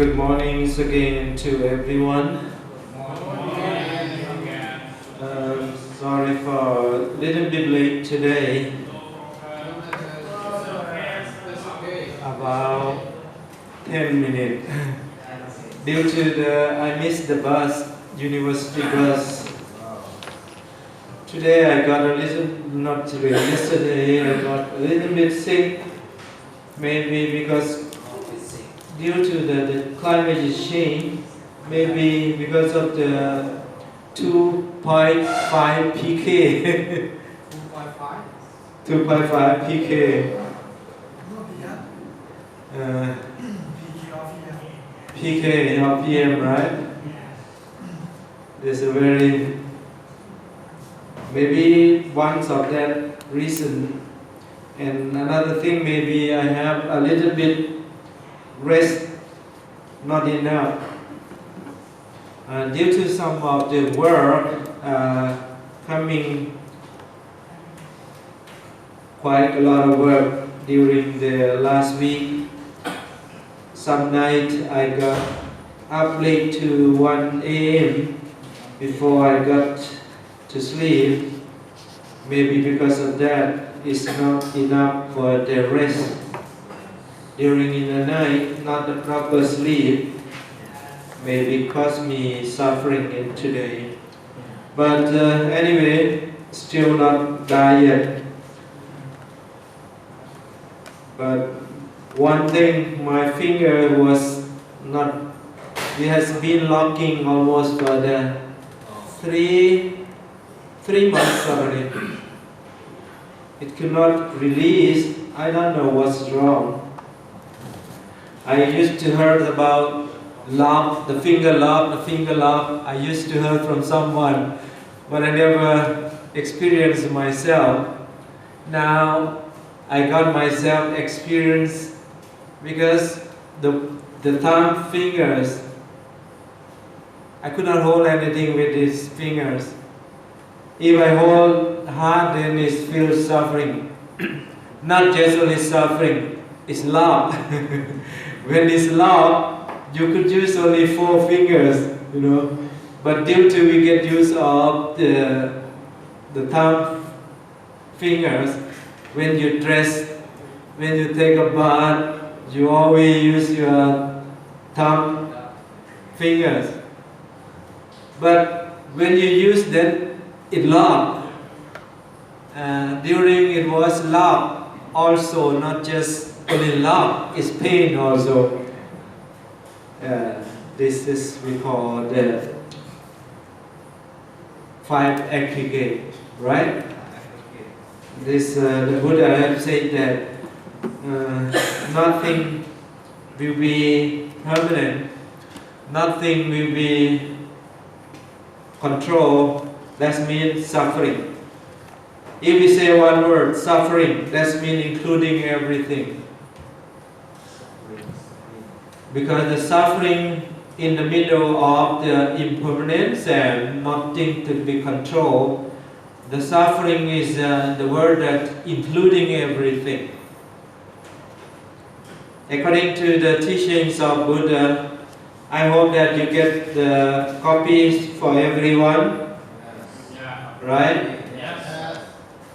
Good mornings again to everyone. Sorry for a little bit late today. About 10 minutes. Due to I missed the bus, university bus. Today I got a little, not today, yesterday I got a little bit sick. Maybe because due to the climate change, maybe because of the 2.5 pk. 2.5 pk. PK or PM, right? There's a very, maybe once of that reason. And another thing, maybe I have a little bit rest, not enough. Due to some of the work coming, quite a lot of work during the last week. Some night I got up late to 1 a.m. before I got to sleep. Maybe because of that, it's not enough for the rest. During in the night, not the proper sleep, maybe cause me suffering in today. But anyway, still not die yet. But one thing, my finger was not, it has been locking almost for the three months already. It could not release. I don't know what's wrong. I used to heard about lock, the finger lock. I used to heard from someone, but I never experienced myself. Now I got myself experience because the thumb fingers, I could not hold anything with these fingers. If I hold hard, then it feels suffering. Not just only suffering, it's locked. When it's locked, you could use only 4 fingers, But due to we get use of the thumb fingers, when you dress, when you take a bath, you always use your thumb fingers. But when you use that, it locked. During it was locked, also not just only locked, it's pain also. This is we call the 5 aggregate, right? This the Buddha have said that nothing will be permanent, nothing will be controlled. That means suffering. If we say one word, suffering, that means including everything. Because the suffering in the middle of the impermanence and nothing to be controlled, the suffering is the word that including everything. According to the teachings of Buddha, I hope that you get the copies for everyone, right?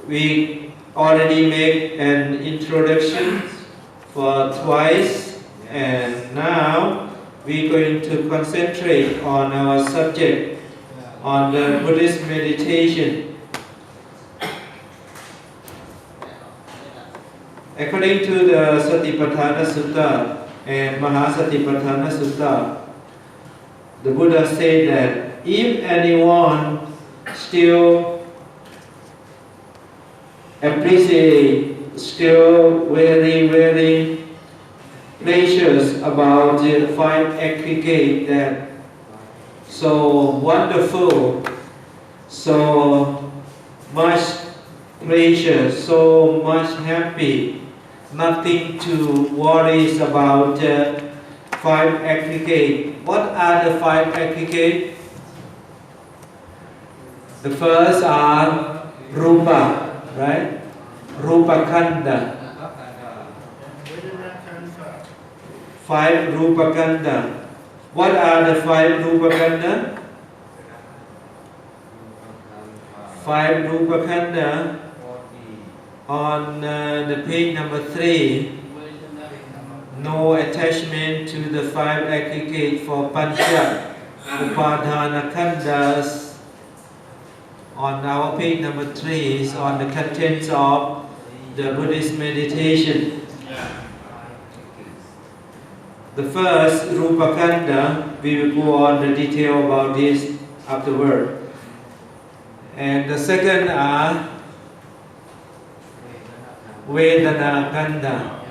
We already made an introduction for twice, and now we're going to concentrate on our subject, on the Buddhist meditation. According to the Satipatthana Sutta and Mahasatipatthana Sutta, the Buddha said that if anyone still appreciate, still very, very precious about the 5 aggregate, that so wonderful, so much precious, so much happy, nothing to worry about the 5 aggregate. What are the 5 aggregate? The first are Rupa, right? Rupa Khanda. 5 Rupakanda. What are the 5 Rupakanda? 5 Rupakanda on the page number 3. No attachment to the 5 aggregate for Pancha Upadana Khandas. On our page number 3 is on the contents of the Buddhist meditation. The first, Rupakanda, we will go on the detail about this afterward. And the second are Vedana Kanda,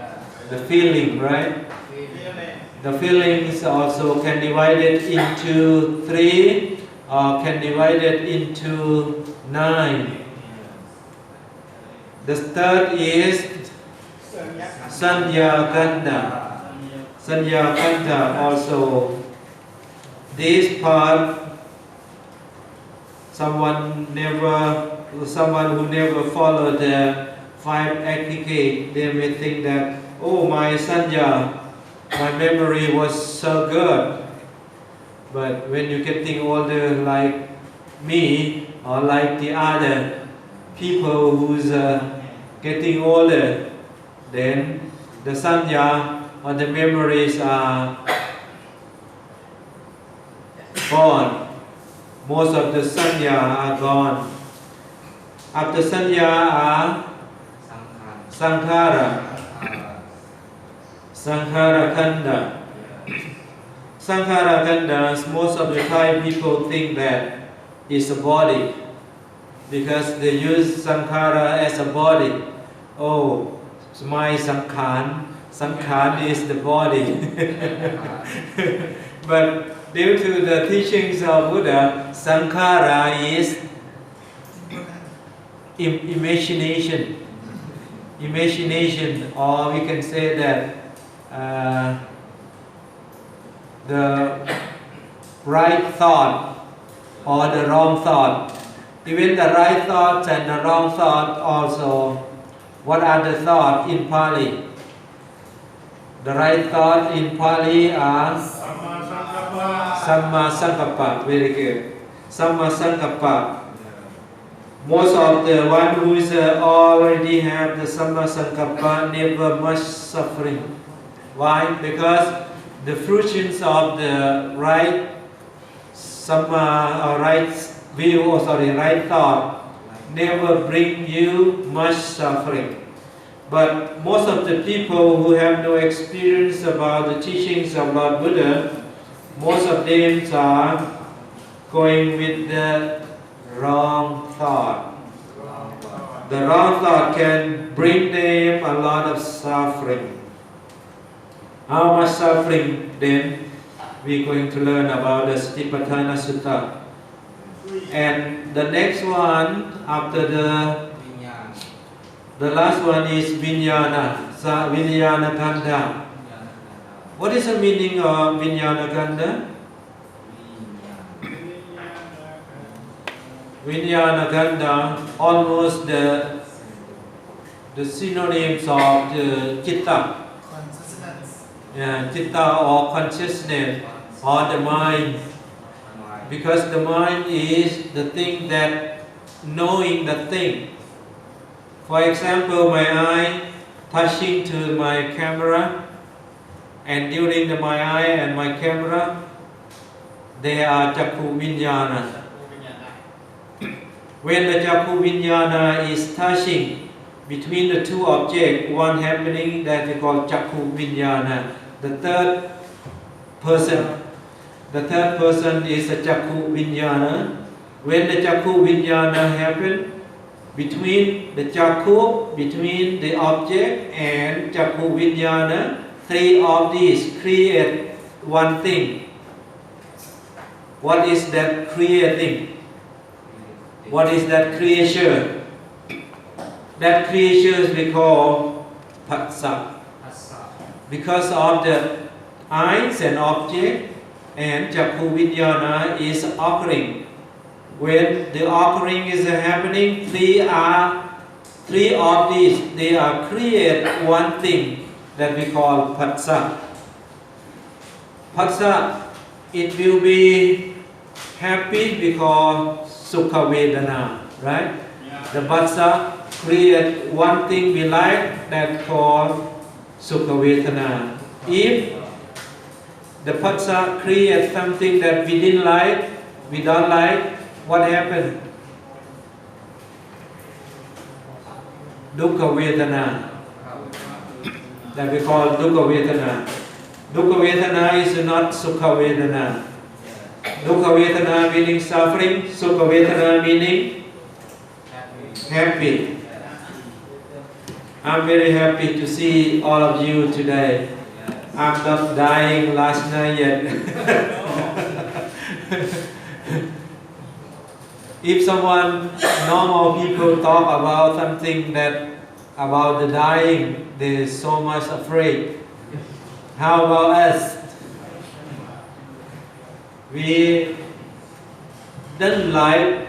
the feeling, right? The feelings also can divide it into 3 or can divide it into 9. The third is Sanya Kanda. Sanya Kanda also. This part, someone who never followed the 5 aggregate, they may think that, oh, my Sanya, my memory was so good. But when you're getting older like me or like the other people who's getting older, then the Sanya or the memories are gone. Most of the Sanya are gone. After Sanya are Sankhara. Sankhara Kanda. Sankhara Kandas, most of the time people think that it's a body because they use Sankhara as a body. Oh, my Sankhan. Sankhan is the body. But due to the teachings of Buddha, Sankhara is imagination. Imagination, or we can say that the right thought or the wrong thought. Even the right thoughts and the wrong thought also. What are the thoughts in Pali? The right thought in Pali are Samma Sankappa. Very good. Samma Sankappa. Most of the one who is already have the Samma Sankappa never much suffering. Why? Because the fruitions of the right Samma or right view, or right thought never bring you much suffering. But most of the people who have no experience about the teachings of Lord Buddha, most of them are going with the wrong thought. The wrong thought can bring them a lot of suffering. How much suffering then? We're going to learn about the Satipatthana Sutta. And the next one, after the last one is Vijnana, Vijnana Kanda. What is the meaning of Vijnana Kanda? Vijnana Kanda, almost the synonyms of the Chitta. Yeah, Chitta or consciousness or the mind. Because the mind is the thing that knowing the thing. For example, my eye touching to my camera, and during my eye and my camera, they are Chakku Vijnana. When the Chakku Vijnana is touching between the two objects, one happening that we call Chakku Vijnana. The third person is a Chakku Vijnana. When the Chakku Vijnana happens, between the Chakku, between the object and Chakku Vijnana, 3 of these create one thing. What is that creating? What is that creation? That creation we call Phassa. Because of the eyes and object and Chakku Vijnana is occurring. When the occurring is happening, 3 of these, they are create one thing that we call Phassa. Phassa, it will be happy because Sukha Vedana, right? The Phassa create one thing we like that called Sukha Vedana. If the Phassa create something that we didn't like, we don't like, what happened? Dukkha Vedana. That we call Dukkha Vedana. Dukkha Vedana is not Sukha Vedana. Dukkha Vedana meaning suffering, Sukha Vedana meaning happy. I'm very happy to see all of you today. I'm not dying last night yet. If someone, normal people talk about something that about the dying, they're so much afraid. How about us? We don't like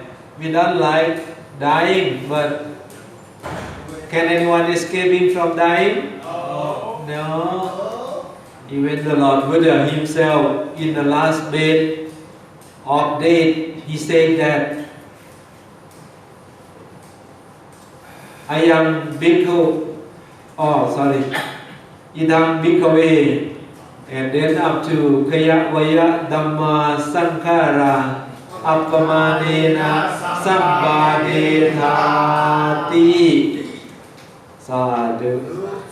dying, but can anyone escaping from dying? No. Even the Lord Buddha himself, in the last bed of death, he said that I am bhikkhu, idam bhikkhave, and then up to kaya vaya dhamma sankhara appamanena sabbadethati. Sadhu.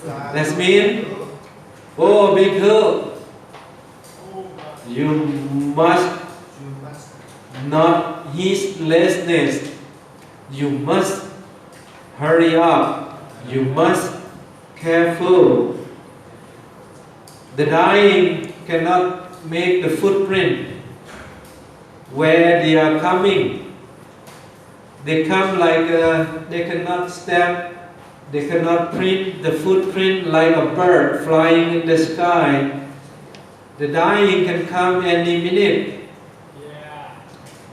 That means, oh bhikkhu, you must not heedlessness. You must hurry up. You must careful. The dying cannot make the footprint where they are coming. They come like they cannot step. They cannot print the footprint like a bird flying in the sky. The dying can come any minute.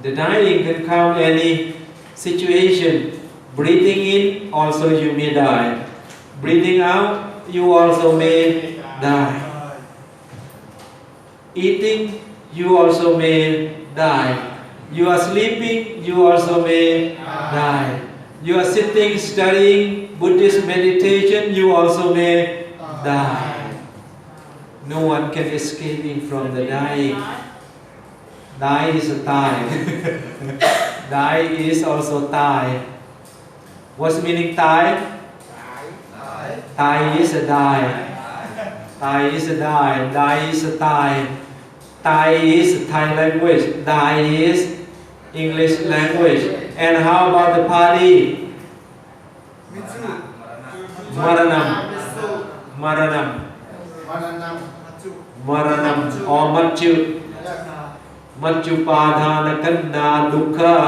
The dying can come any situation. Breathing in, also you may die. Breathing out, you also may die. Eating, you also may die. You are sleeping, you also may die. You are sitting, studying Buddhist meditation, you also may die. No one can escape from the dying. Die is a die. Die is also die. What's meaning die? Die is a die. Die is a die. Die is a die. Die is Thai language. Die is English language. And how about the Pali? Maranam. Maranam. Maranam or Machu. Machu Padhana Kanda Dukkha.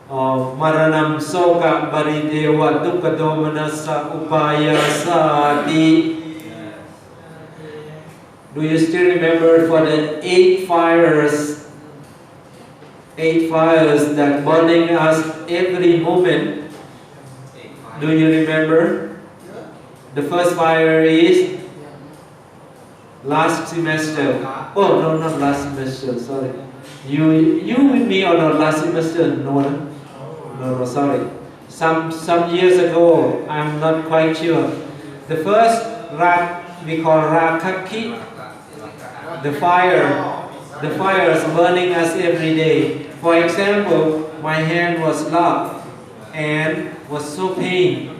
Maranam Soka Baridewa Dukkha Domanasa Upaya Sati. Do you still remember for the 8 fires? 8 fires that burning us every moment. Do you remember? The first fire is last semester. Oh no, not last semester. Sorry. You with me or not last semester? No, sorry. Some years ago. I'm not quite sure. The first we call Rakaki. The fire is burning us every day. For example, my hand was locked and was so pain.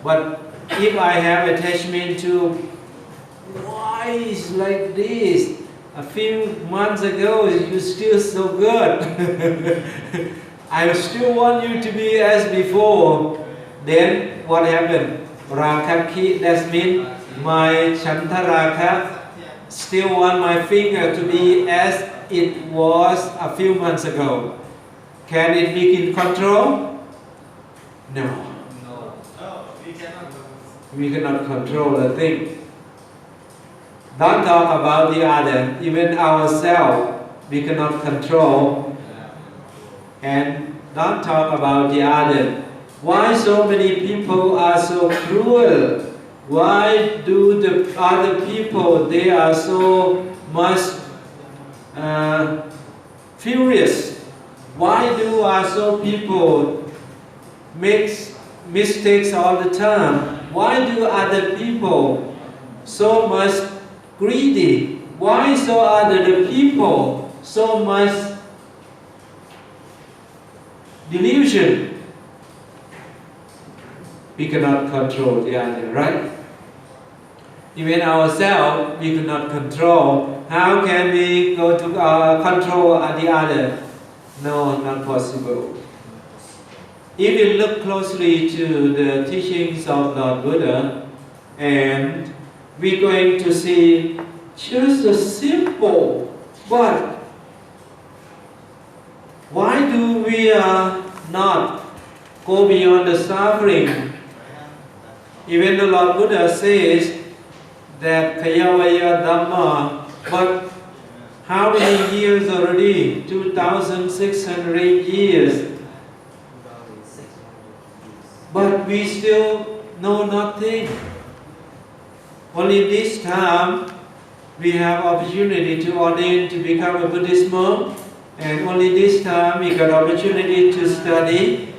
But if I have attachment to why is like this? A few months ago you still so good. I still want you to be as before. Then what happened? Rakaki, that means my Chantaraka still want my finger to be as it was a few months ago. Can it be in control? No. We cannot control a thing. Don't talk about the other. Even ourselves, we cannot control. And don't talk about the other. Why so many people are so cruel? Why do the other people, they are so much furious? Why do also people make mistakes all the time? Why do other people so much greedy? Why so other the people so much delusion? We cannot control the other, right? Even ourselves, we cannot control. How can we go to control the other? No, not possible. If we look closely to the teachings of Lord Buddha, and we're going to see just a simple, but why do we not go beyond the suffering? Even the Lord Buddha says that Kayavaya Dhamma, but how many years already? 2,600 years. But we still know nothing. Only this time we have opportunity to ordain to become a Buddhist monk, and only this time we got opportunity to study.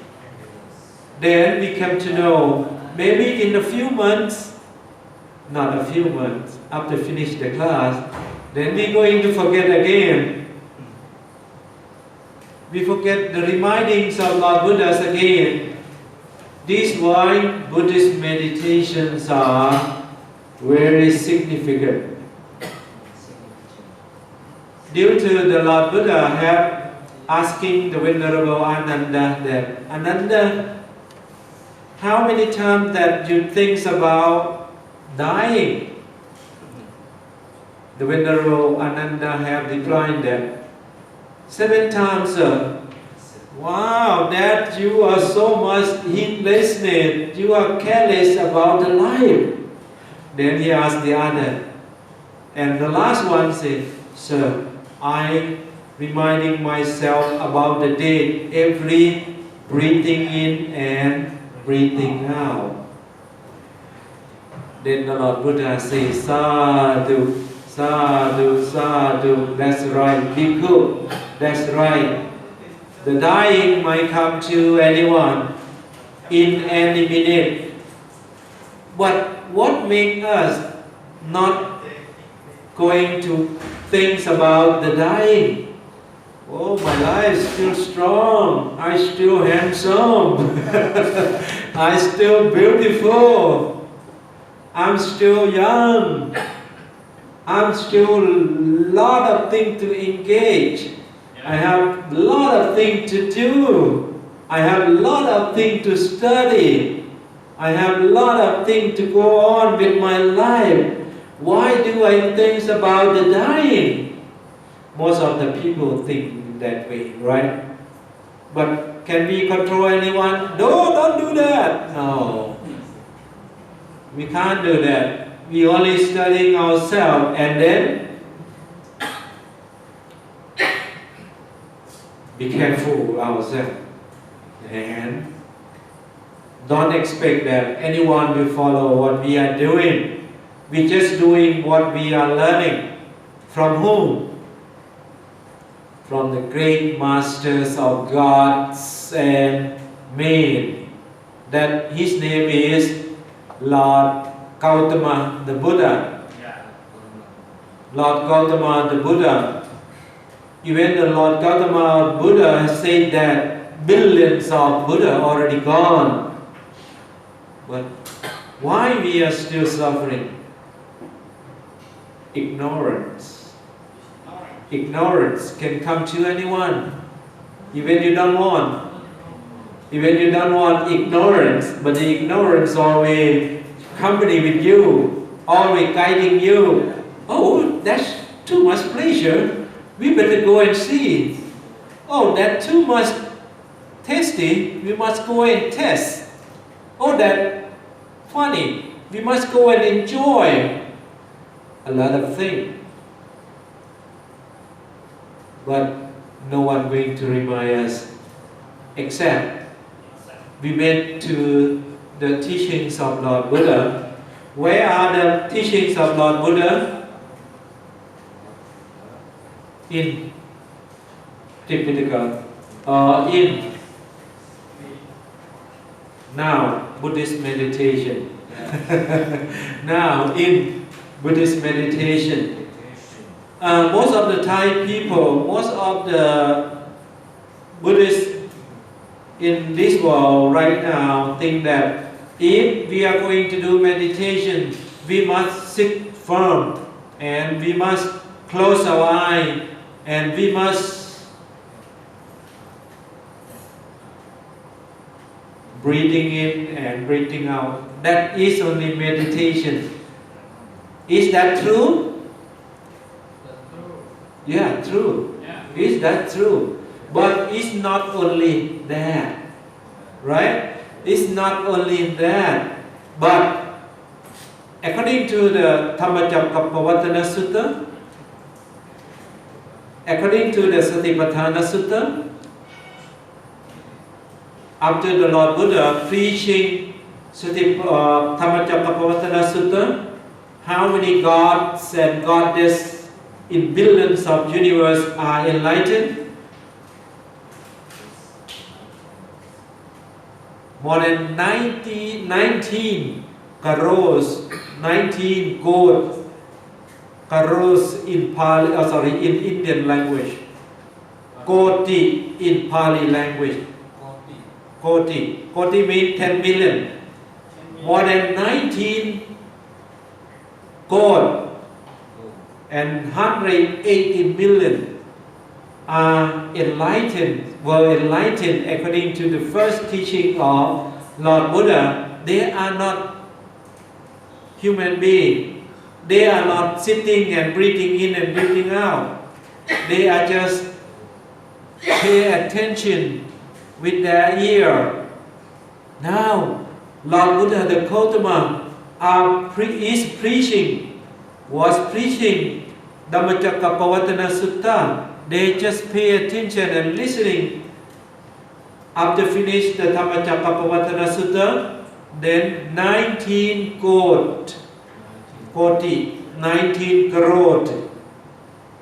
Then we come to know, maybe in a few months, not a few months, after finish the class, then we're going to forget again. We forget the remindings of Lord Buddha again. This is why Buddhist meditations are very significant. Due to the Lord Buddha have asking the Venerable Ananda that, Ananda, how many times that you think about dying? The Venerable Ananda have declined that 7 times, sir. Wow, that you are so much heedlessness, you are careless about the life. Then he asked the other, and the last one said, sir, I reminding myself about the death every breathing in and breathing out. Then the Lord Buddha says, sadhu, sadhu, sadhu, that's right, bhikkhu, that's right. The dying might come to anyone in any minute. But what makes us not going to think about the dying? Oh, my life is still strong. I'm still handsome. I'm still beautiful. I'm still young. I'm still a lot of things to engage. I have a lot of things to do. I have a lot of things to study. I have a lot of things to go on with my life. Why do I think about the dying? Most of the people think that way, right? But can we control anyone? No, don't do that. No. We can't do that. We only studying ourselves, and then be careful ourselves, and don't expect that anyone will follow what we are doing. We're just doing what we are learning. From whom? From the great masters of gods and men. That his name is Lord Gautama the Buddha. Lord Gautama the Buddha. Even the Lord Gautama Buddha has said that billions of Buddha already gone. But why we are still suffering? Ignorance. Ignorance can come to anyone. Even you don't want. Even you don't want ignorance, but the ignorance always company with you, always guiding you. Oh, that's too much pleasure. We better go and see. Oh, that's too much tasty. We must go and test. Oh, that funny. We must go and enjoy a lot of things. But no one going to remind us except we went to the teachings of Lord Buddha. Where are the teachings of Lord Buddha? In Tipitaka, in now Buddhist meditation. Now in Buddhist meditation. Most of the Thai people, most of the Buddhists in this world right now think that if we are going to do meditation, we must sit firm and we must close our eye and we must breathing in and breathing out. That is only meditation. Is that true? Yeah, true. Is that true? But it's not only that, right? It's not only that, but according to the Dhammacakkappavattana Sutta, according to the Satipatthana Sutta, after the Lord Buddha preaching Dhammacakkappavattana Sutta, how many gods and goddesses in billions of universe are enlightened? More than 19 crores, 19 crores in Pali, in Indian language. Koti in Pali language. Koti means 10 million. More than 19 God and 180 million are were enlightened according to the first teaching of Lord Buddha. They are not human beings. They are not sitting and breathing in and breathing out. They are just pay attention with their ear. Now, Lord Buddha, the Gautama, was preaching Dhammacakkappavattana Sutta. They just pay attention and listening. After finish the Dhammacakkappavattana Sutta, then 19 crore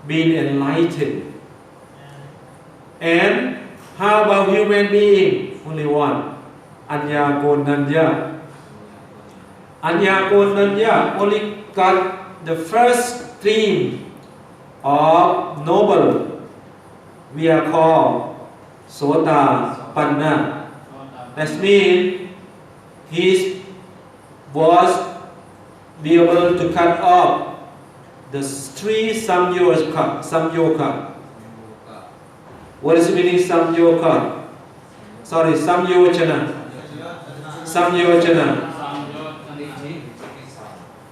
being enlightened. And how about human being? Only one. Anya Konanya. Anya Konanya only got the first stream of noble. We are called Sota Panna. That means he was be able to cut off the three samyoka. What is the meaning samyoka? Sorry, samyochana.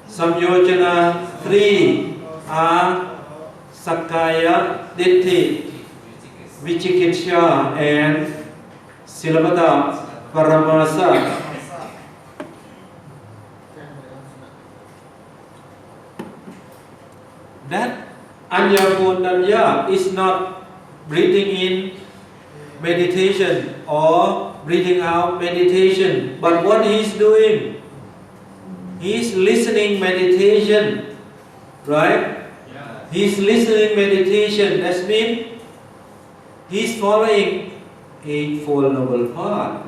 Samyochana 3 are Sakkaya Ditti, Vicikiccha and Silabata Paramasa. That Anya is not breathing in meditation or breathing out meditation, but what he is doing? He is listening meditation, right? Yeah. He is listening meditation. That means he is following Eightfold Noble Path.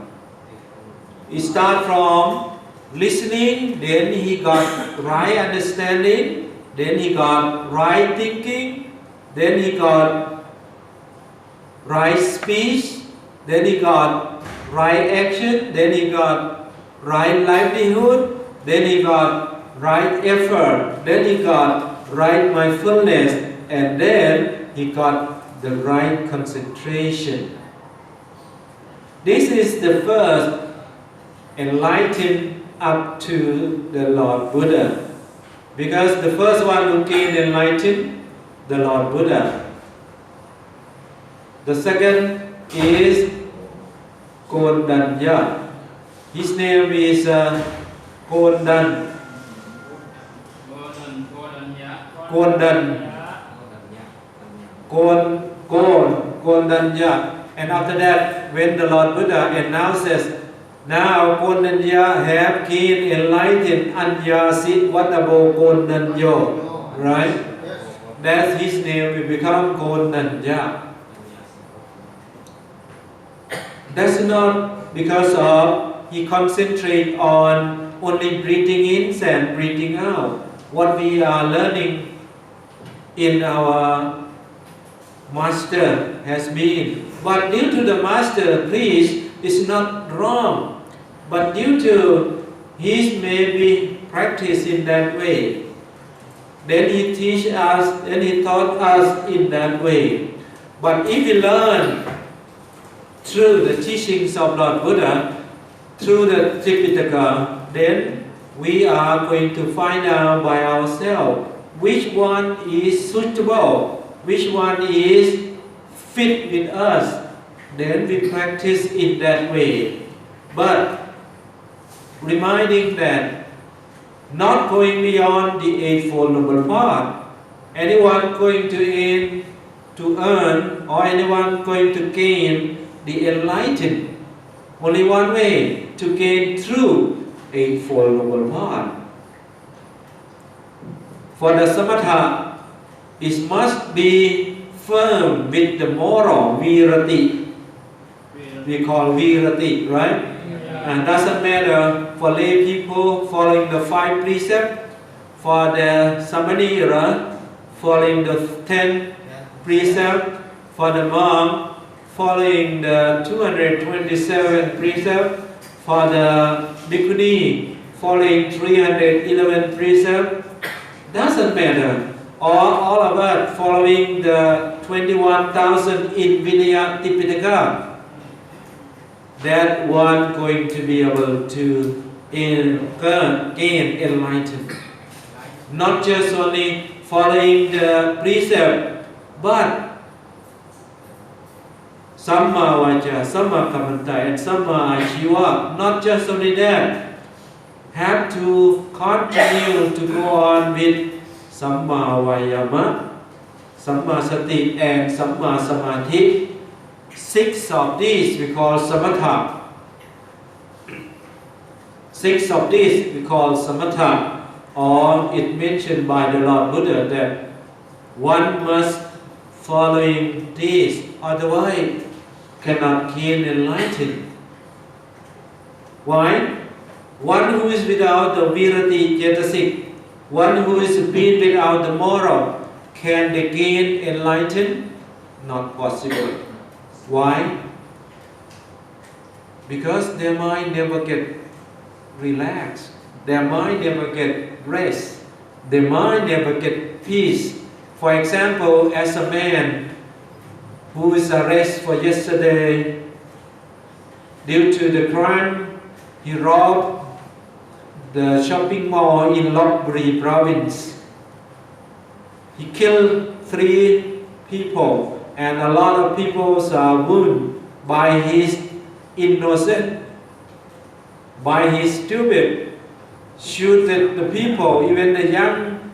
He start from listening, then he got right understanding, then he got right thinking, then he got right speech, then he got right action, then he got right livelihood, then he got right effort, then he got right mindfulness, and then he got the right concentration. This is the first enlightened up to the Lord Buddha. Because the first one who came enlightened, the Lord Buddha. The second is Kondanya. His name is Kondan. Kondanya. And after that, when the Lord Buddha announces Now Konanya have gained enlightened Anya Sit Vatabo Konanyo, right? That's his name will become Konanya. That's not because of he concentrate on only breathing in and breathing out. What we are learning in our master has been. But due to the master priest, it's not wrong. But due to his maybe practice in that way, then he teach us, then he taught us in that way. But if we learn through the teachings of Lord Buddha, through the Tipitaka, then we are going to find out by ourselves which one is suitable, which one is fit with us. Then we practice in that way. But reminding that not going beyond the Eightfold Noble Path. Anyone going to aim to earn or anyone going to gain the enlightened, only one way to gain through Eightfold Noble Path. For the samatha, it must be firm with the moral virati. We call virati, right? And doesn't matter for lay people following the 5 precepts, for the samanera following the 10 precepts, for the monk following the 227 precepts, for the bhikkhuni following 311 precepts. Doesn't matter. Or all of us following the 21,000 in Vinaya Tipitaka. That one going to be able to gain enlightenment. Not just only following the precept, but Samma Vaca, Samma Kamanta, and Samma Ajiva. Not just only that, have to continue to go on with Samma Vayama, Samma Sati, and Samma Samadhi. 6 of these we call samatha. 6 of these we call samatha. Or it mentioned by the Lord Buddha that one must following these, otherwise cannot gain enlightenment. Why? One who is without the virati cetasik, one who is being without the moral, can they gain enlightenment? Not possible. Why? Because their mind never get relaxed. Their mind never get rest. Their mind never get peace. For example, as a man who is arrested for yesterday due to the crime, he robbed the shopping mall in Lopburi province. He killed 3 people. And a lot of people are wounded by his innocent, by his stupid, shooted the people, even the young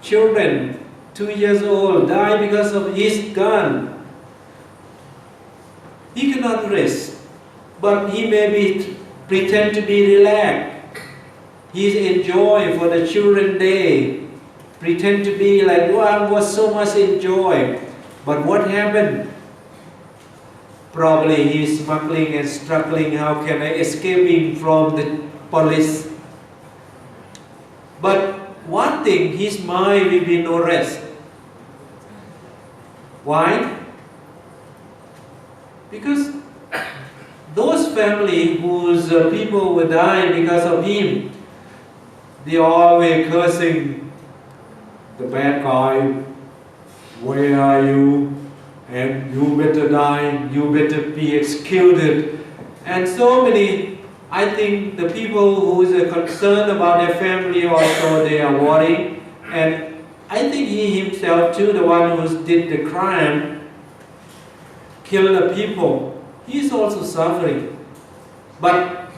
children, 2 years old, die because of his gun. He cannot rest, but he may be pretend to be relaxed. He enjoy for the children day, pretend to be like, wow, I was so much enjoy. But what happened? Probably he's smuggling and struggling. How can I escaping from the police? But one thing, his mind will be no rest. Why? Because those family whose people will die because of him, they are always cursing the bad guy. Where are you? And you better die, you better be executed. And so many, I think the people who is concerned about their family also, they are worried. And I think he himself too, the one who did the crime, killed the people, he is also suffering. But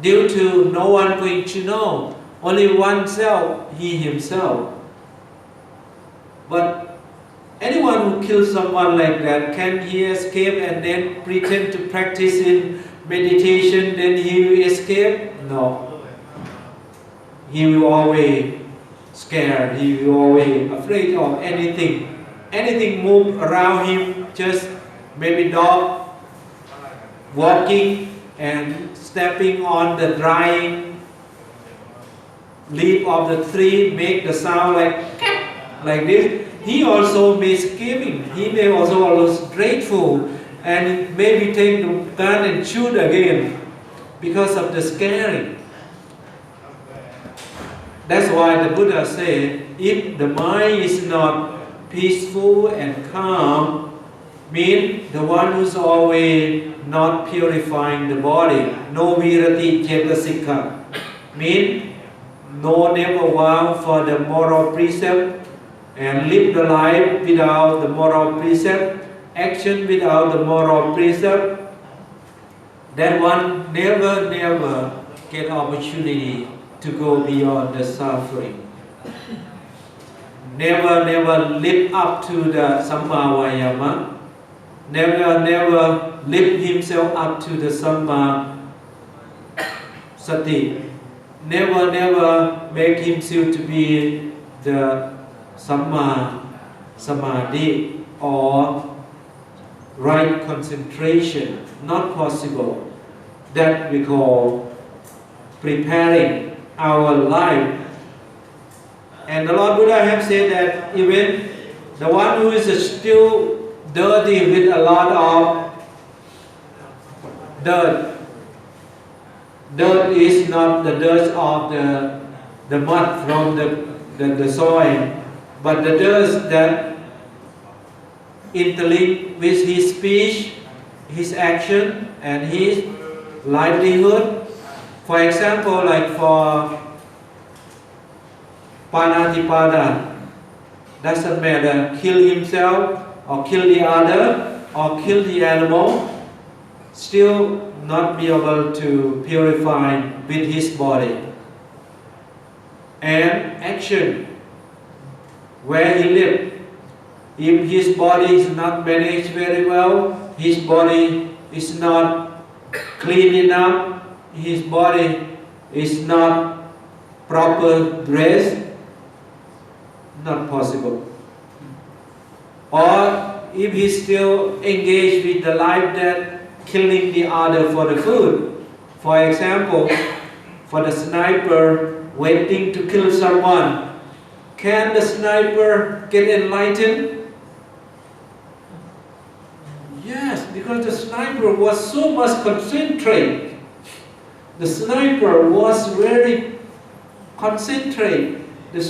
due to no one going to know, only oneself, he himself. But anyone who kills someone like that, can he escape and then pretend to practice in meditation, then he will escape? No. He will always scared, he will always afraid of anything. Anything move around him, just maybe dog walking and stepping on the dry leaf of the tree, make the sound like this. He also may screaming, he may also grateful, and maybe take the gun and shoot again because of the scaring. That's why the Buddha said, if the mind is not peaceful and calm, means the one who's always not purifying the body, no virati cetasika, means no never vow for the moral precept and live the life without the moral precept, action without the moral precept, that one never get opportunity to go beyond the suffering. Never live up to the Samma Vayama. Never lift himself up to the Samma Sati. Never make himself to be the Samma Samadhi or right concentration. Not possible. That we call preparing our life. And the Lord Buddha have said that even the one who is still dirty with a lot of dirt is not the dirt of the mud from the soil, but the dirt that interlink with his speech, his action, and his livelihood. For example, like for Pali Tipitaka, doesn't matter, kill himself or kill the other or kill the animal, still not be able to purify with his body. And action, where he lived, if his body is not managed very well, his body is not clean enough, his body is not proper dressed, not possible. Or if he still engaged with the life that killing the other for the food. For example, for the sniper waiting to kill someone, can the sniper get enlightened? Yes, because the sniper was so much concentrated. The sniper was very concentrated. The